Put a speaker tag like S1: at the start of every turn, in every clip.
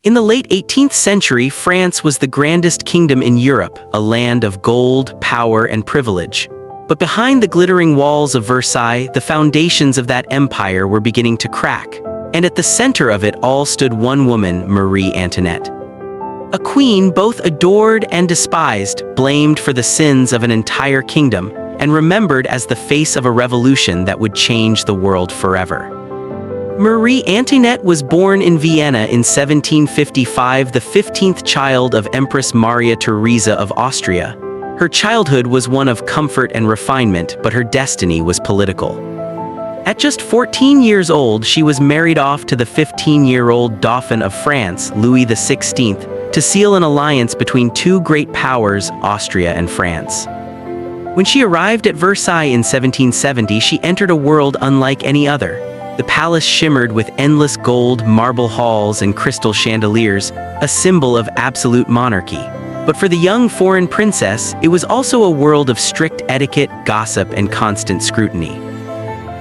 S1: In the late 18th century, France was the grandest kingdom in Europe, a land of gold, power, and privilege. But behind the glittering walls of Versailles, the foundations of that empire were beginning to crack. And at the center of it all stood one woman, Marie Antoinette. A queen both adored and despised, blamed for the sins of an entire kingdom, and remembered as the face of a revolution that would change the world forever. Marie Antoinette was born in Vienna in 1755, the 15th child of Empress Maria Theresa of Austria. Her childhood was one of comfort and refinement, but her destiny was political. At just 14 years old, she was married off to the 15-year-old Dauphin of France, Louis XVI, to seal an alliance between two great powers, Austria and France. When she arrived at Versailles in 1770, she entered a world unlike any other. The palace shimmered with endless gold, marble halls, and crystal chandeliers, a symbol of absolute monarchy. But for the young foreign princess, it was also a world of strict etiquette, gossip, and constant scrutiny.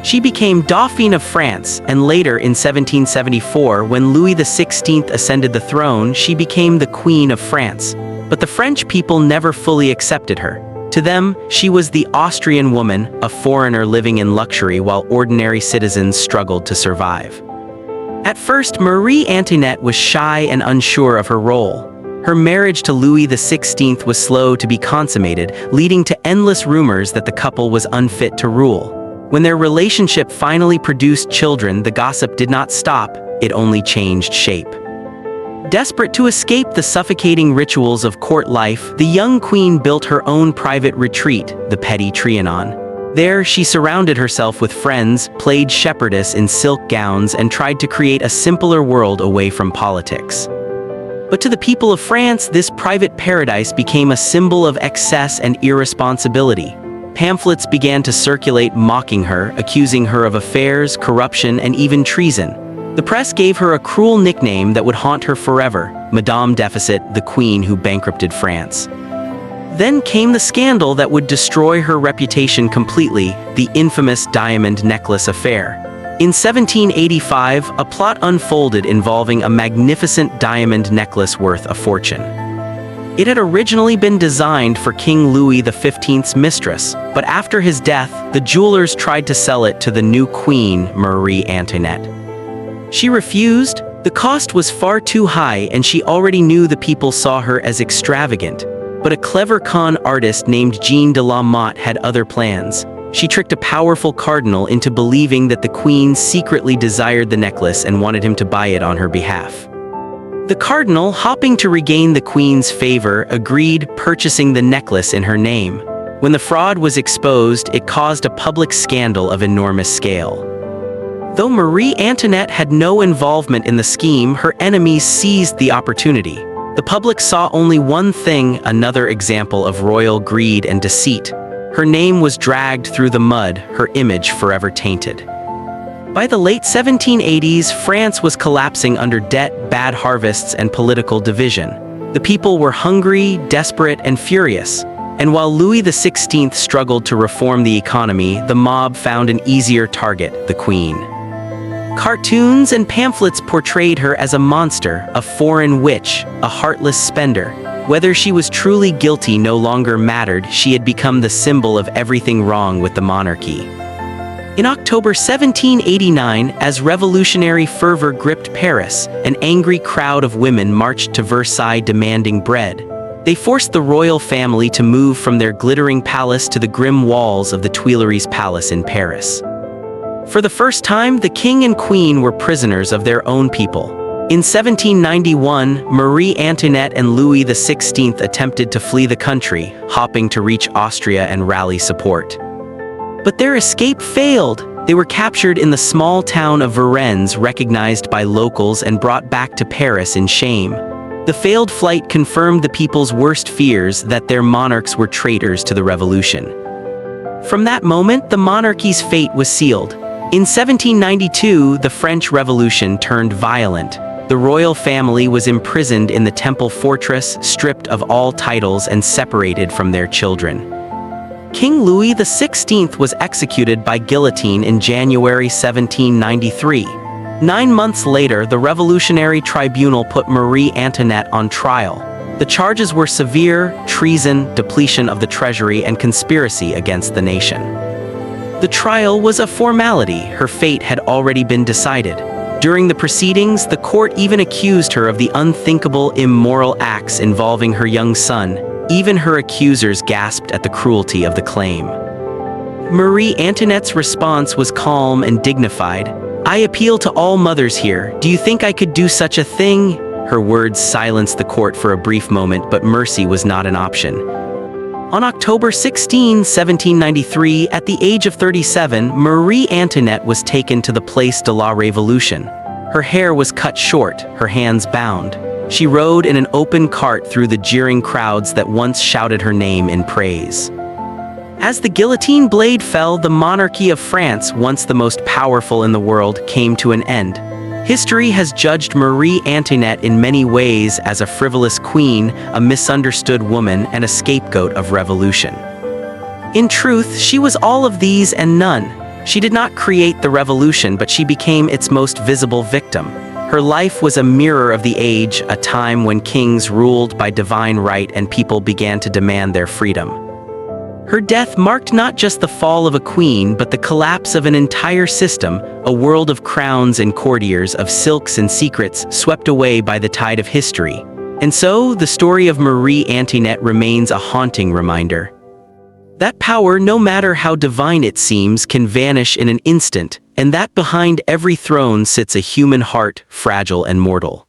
S1: She became Dauphine of France, and later in 1774, when Louis XVI ascended the throne, she became the Queen of France. But the French people never fully accepted her. To them, she was the Austrian woman, a foreigner living in luxury while ordinary citizens struggled to survive. At first, Marie Antoinette was shy and unsure of her role. Her marriage to Louis XVI was slow to be consummated, leading to endless rumors that the couple was unfit to rule. When their relationship finally produced children, the gossip did not stop, it only changed shape. Desperate to escape the suffocating rituals of court life, the young queen built her own private retreat, the Petit Trianon. There, she surrounded herself with friends, played shepherdess in silk gowns, and tried to create a simpler world away from politics. But to the people of France, this private paradise became a symbol of excess and irresponsibility. Pamphlets began to circulate mocking her, accusing her of affairs, corruption, and even treason. The press gave her a cruel nickname that would haunt her forever, Madame Deficit, the queen who bankrupted France. Then came the scandal that would destroy her reputation completely, the infamous diamond necklace affair. In 1785, a plot unfolded involving a magnificent diamond necklace worth a fortune. It had originally been designed for King Louis XV's mistress, but after his death, the jewelers tried to sell it to the new queen, Marie Antoinette. She refused. The cost was far too high, and she already knew the people saw her as extravagant. But a clever con artist named Jean de la Motte had other plans. She tricked a powerful cardinal into believing that the queen secretly desired the necklace and wanted him to buy it on her behalf. The cardinal, hoping to regain the queen's favor, agreed, purchasing the necklace in her name. When the fraud was exposed, it caused a public scandal of enormous scale. Though Marie Antoinette had no involvement in the scheme, her enemies seized the opportunity. The public saw only one thing, another example of royal greed and deceit. Her name was dragged through the mud, her image forever tainted. By the late 1780s, France was collapsing under debt, bad harvests, and political division. The people were hungry, desperate, and furious. And while Louis XVI struggled to reform the economy, the mob found an easier target, the queen. Cartoons and pamphlets portrayed her as a monster, a foreign witch, a heartless spender. Whether she was truly guilty no longer mattered, she had become the symbol of everything wrong with the monarchy. In October 1789, as revolutionary fervor gripped Paris, an angry crowd of women marched to Versailles demanding bread. They forced the royal family to move from their glittering palace to the grim walls of the Tuileries Palace in Paris. For the first time, the king and queen were prisoners of their own people. In 1791, Marie Antoinette and Louis XVI attempted to flee the country, hoping to reach Austria and rally support. But their escape failed. They were captured in the small town of Varennes, recognized by locals, and brought back to Paris in shame. The failed flight confirmed the people's worst fears, that their monarchs were traitors to the revolution. From that moment, the monarchy's fate was sealed. In 1792, the French Revolution turned violent. The royal family was imprisoned in the Temple fortress, stripped of all titles and separated from their children. King Louis XVI was executed by guillotine in January 1793. 9 months later, the Revolutionary Tribunal put Marie Antoinette on trial. The charges were severe: treason, depletion of the treasury, and conspiracy against the nation. The trial was a formality. Her fate had already been decided. During the proceedings, the court even accused her of the unthinkable immoral acts involving her young son. Even her accusers gasped at the cruelty of the claim. Marie Antoinette's response was calm and dignified. "I appeal to all mothers here. Do you think I could do such a thing?" Her words silenced the court for a brief moment, but mercy was not an option. On October 16, 1793, at the age of 37, Marie Antoinette was taken to the Place de la Révolution. Her hair was cut short, her hands bound. She rode in an open cart through the jeering crowds that once shouted her name in praise. As the guillotine blade fell, the monarchy of France, once the most powerful in the world, came to an end. History has judged Marie Antoinette in many ways as a frivolous queen, a misunderstood woman, and a scapegoat of revolution. In truth, she was all of these and none. She did not create the revolution, but she became its most visible victim. Her life was a mirror of the age, a time when kings ruled by divine right and people began to demand their freedom. Her death marked not just the fall of a queen, but the collapse of an entire system, a world of crowns and courtiers, of silks and secrets, swept away by the tide of history. And so, the story of Marie Antoinette remains a haunting reminder that power, no matter how divine it seems, can vanish in an instant, and that behind every throne sits a human heart, fragile and mortal.